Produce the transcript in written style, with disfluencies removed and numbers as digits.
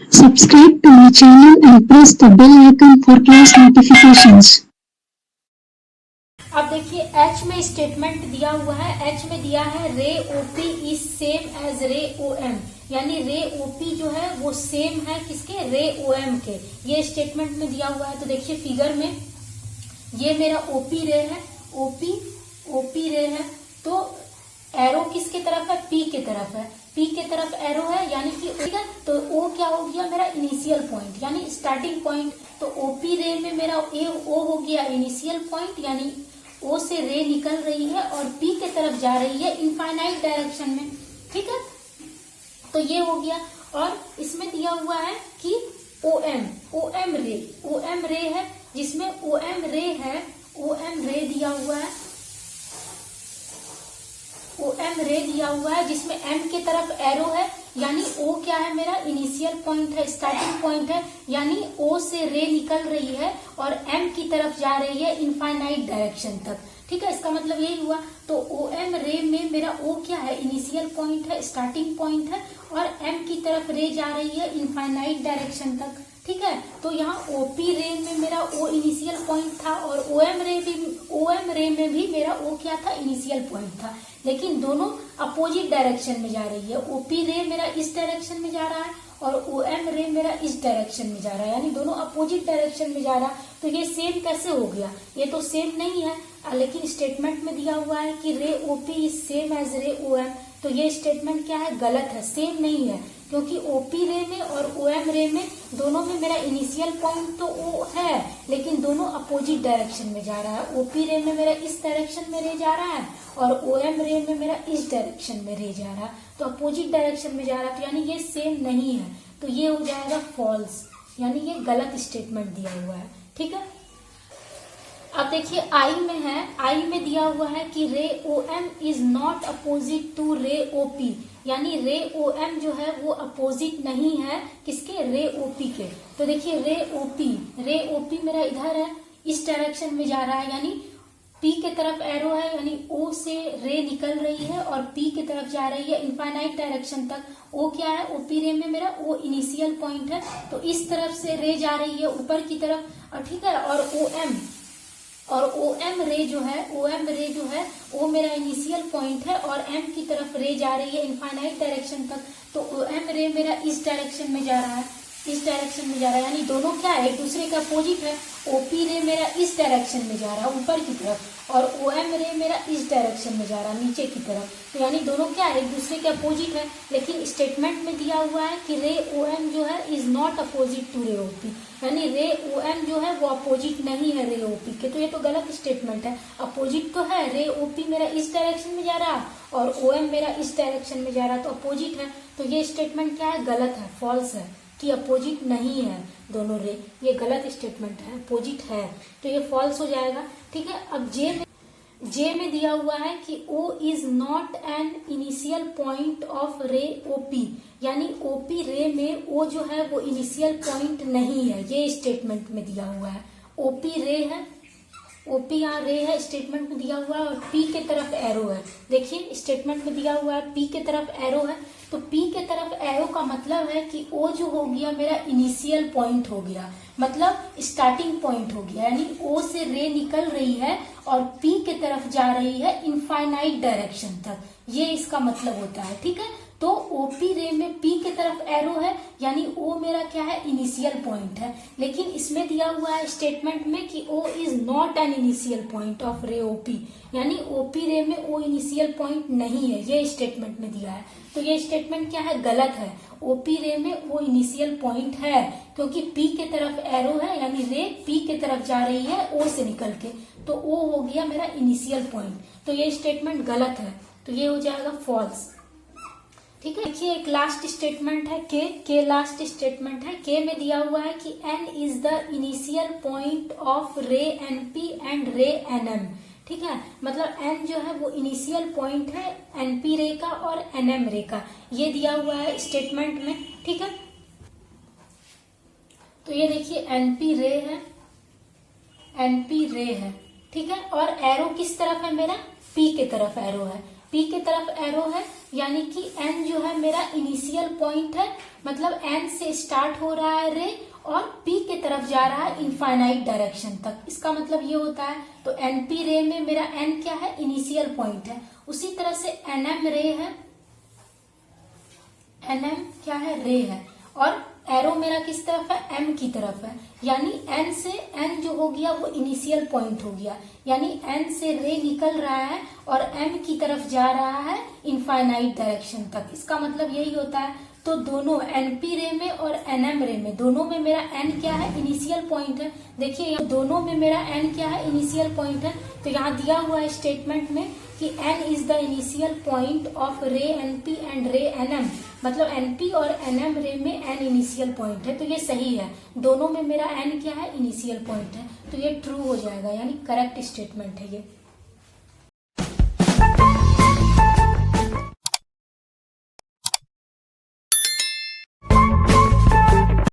Subscribe to my channel and press the bell icon for class notifications. अब देखिए H में statement दिया हुआ है। H में दिया है रे ओपी इज सेम एज रे ओएम, यानी रे ओपी जो है वो सेम है किसके, रे ओएम के। ये स्टेटमेंट में दिया हुआ है। तो देखिए फिगर में ये मेरा ओपी रे है, ओपी रे है, तो एरो किसके तरफ है, पी के तरफ है, पी के तरफ एरो है, यानी कि तो ओ क्या हो गया मेरा इनिशियल पॉइंट यानी स्टार्टिंग पॉइंट। तो ओपी रे में मेरा ए ओ हो गया इनिशियल पॉइंट, यानी ओ से रे निकल रही है और पी के तरफ जा रही है इनफाइनाइट डायरेक्शन में, ठीक है। तो ये हो गया। और इसमें दिया हुआ है कि ओएम रे है, जिसमें ओएम रे दिया हुआ है, ओएम रे दिया हुआ है, जिसमें एम के तरफ एरो है, यानी ओ क्या है मेरा इनिशियल पॉइंट है, स्टार्टिंग पॉइंट है, यानी ओ से रे निकल रही है और एम की तरफ जा रही है इनफाइनाइट डायरेक्शन तक, ठीक है। इसका मतलब यही हुआ। तो ओएम रे में मेरा ओ क्या है, इनिशियल पॉइंट है, स्टार्टिंग पॉइंट है, और एम की तरफ रे जा रही है इनफाइनाइट डायरेक्शन तक, ठीक है। तो यहाँ ओपी रे में मेरा ओ इनिशियल पॉइंट था और ओएम रे में भी मेरा ओ क्या था, इनिशियल पॉइंट था, लेकिन दोनों अपोजिट डायरेक्शन में जा रही है। ओपी रे मेरा इस डायरेक्शन में जा रहा है और ओएम रे मेरा इस डायरेक्शन में जा रहा है, यानी दोनों अपोजिट डायरेक्शन में जा रहा है। तो ये सेम कैसे हो गया, ये तो सेम नहीं है, लेकिन स्टेटमेंट में दिया हुआ है कि रे ओपी इज सेम एज रे ओएम। तो ये स्टेटमेंट क्या है, गलत है, सेम नहीं है, क्योंकि ओपी रे में और ओएम रे में दोनों में मेरा इनिशियल पॉइंट तो ओ है, लेकिन दोनों अपोजिट डायरेक्शन में जा रहा है। ओपी रे में मेरा इस डायरेक्शन में रे जा रहा है और ओएम रे में मेरा इस डायरेक्शन में रे जा रहा है, तो अपोजिट डायरेक्शन में जा रहा है, तो यानी ये सेम नहीं है। तो ये हो जाएगा फॉल्स, यानी ये गलत स्टेटमेंट दिया हुआ है, ठीक है। अब देखिए आई में है, आई में दिया हुआ है कि ray OM is not opposite to ray OP, यानी रे ओएम जो है वो अपोजिट नहीं है किसके, रे ओपी के। तो देखिए रे ओपी मेरा इधर है, इस डायरेक्शन में जा रहा है, यानी पी के तरफ एरो है, यानी ओ से रे निकल रही है और पी के तरफ जा रही है इनफाइनाइट डायरेक्शन तक। ओ क्या है, ओपी रे में मेरा ओ इनिशियल पॉइंट है, तो इस तरफ से रे जा रही है ऊपर की तरफ, और ठीक है। और ओएम रे जो है वो मेरा इनिशियल पॉइंट है और एम की तरफ रे जा रही है इनफाइनाइट डायरेक्शन तक। तो ओएम रे मेरा इस डायरेक्शन में जा रहा है, यानी दोनों क्या है, एक दूसरे के अपोजिट है। ओपी रे मेरा इस डायरेक्शन में जा रहा है ऊपर की तरफ, और ओएम रे मेरा इस डायरेक्शन में जा रहा है नीचे की तरफ, तो यानी दोनों क्या है, एक दूसरे के अपोजिट है। लेकिन स्टेटमेंट में दिया हुआ है कि रे ओएम जो है is not opposite to ray OP, यानी रे ओएम जो है वो अपोजिट नहीं है रे ओपी के। तो ये तो गलत स्टेटमेंट है, अपोजिट तो है, रे ओपी मेरा इस डायरेक्शन में जा रहा है और ओएम मेरा इस डायरेक्शन में जा रहा है, तो अपोजिट है। तो ये स्टेटमेंट क्या है, गलत है, फॉल्स है, कि अपोजिट नहीं है दोनों रे, ये गलत स्टेटमेंट है, अपोजिट है, तो ये फॉल्स हो जाएगा, ठीक है। अब जे में दिया हुआ है कि O is not an initial point of ray OP, यानी ओपी रे में O जो है वो इनिशियल पॉइंट नहीं है, ये स्टेटमेंट में दिया हुआ है। ओपी रे है, ओपी यहाँ रे है, स्टेटमेंट में दिया हुआ है, और पी के तरफ एरो है। देखिए स्टेटमेंट में दिया हुआ है पी के तरफ एरो है, तो पी के तरफ एरो का मतलब है कि ओ जो हो गया मेरा इनिशियल पॉइंट हो गया, मतलब स्टार्टिंग पॉइंट हो गया, यानी ओ से रे निकल रही है और पी के तरफ जा रही है इनफाइनाइट डायरेक्शन तक, ये इसका मतलब होता है, ठीक है। तो ओपी रे में पी के तरफ एरो है, यानी ओ मेरा क्या है, इनिशियल पॉइंट है, लेकिन इसमें दिया हुआ है स्टेटमेंट में कि O is not an initial point of ray OP, यानी ओपी रे में ओ इनिशियल पॉइंट नहीं है, ये स्टेटमेंट में दिया है। तो ये स्टेटमेंट क्या है, गलत है, ओपी रे में वो इनिशियल पॉइंट है, क्योंकि पी के तरफ एरो है, यानी रे पी के तरफ जा रही है ओ से निकल के, तो ओ हो गया मेरा इनिशियल पॉइंट, तो ये स्टेटमेंट गलत है, तो ये हो जाएगा फॉल्स, ठीक है। देखिए एक लास्ट स्टेटमेंट है के लास्ट स्टेटमेंट है। के में दिया हुआ है कि N is the initial point of ray N P and ray N M, ठीक है, मतलब एन जो है वो इनिशियल पॉइंट है एनपी रे का और एनएम रे का, ये दिया हुआ है स्टेटमेंट में, ठीक है। तो ये देखिए एनपी रे है, ठीक है, और एरो किस तरफ है मेरा, पी के तरफ एरो है, P के तरफ एरो है, यानी कि N जो है मेरा इनिशियल पॉइंट है, मतलब N से स्टार्ट हो रहा है रे और P के तरफ जा रहा है इनफाइनाइट डायरेक्शन तक। इसका मतलब ये होता है, तो NP रे में मेरा N क्या है, इनिशियल पॉइंट है। उसी तरह से NM रे है, NM क्या है, रे है, और एरो मेरा किस तरफ है, M की तरफ है, यानी N से N जो हो गया वो इनिशियल पॉइंट हो गया, यानी N से रे निकल रहा है और M की तरफ जा रहा है इनफाइनाइट डायरेक्शन तक। इसका मतलब यही होता है। तो दोनों NP रे में और NM रे में, दोनों में मेरा N क्या है, इनिशियल पॉइंट है। देखिए यहाँ दोनों में मेरा N क्या है, इनिशियल पॉइंट है। तो यहाँ दिया हुआ है स्टेटमेंट में कि N is the initial point of रे NP एंड रे NM, मतलब NP और NM रे में N इनिशियल पॉइंट है। तो ये सही है, दोनों में मेरा N क्या है, इनिशियल पॉइंट है, तो ये ट्रू हो जाएगा, यानी करेक्ट स्टेटमेंट है ये।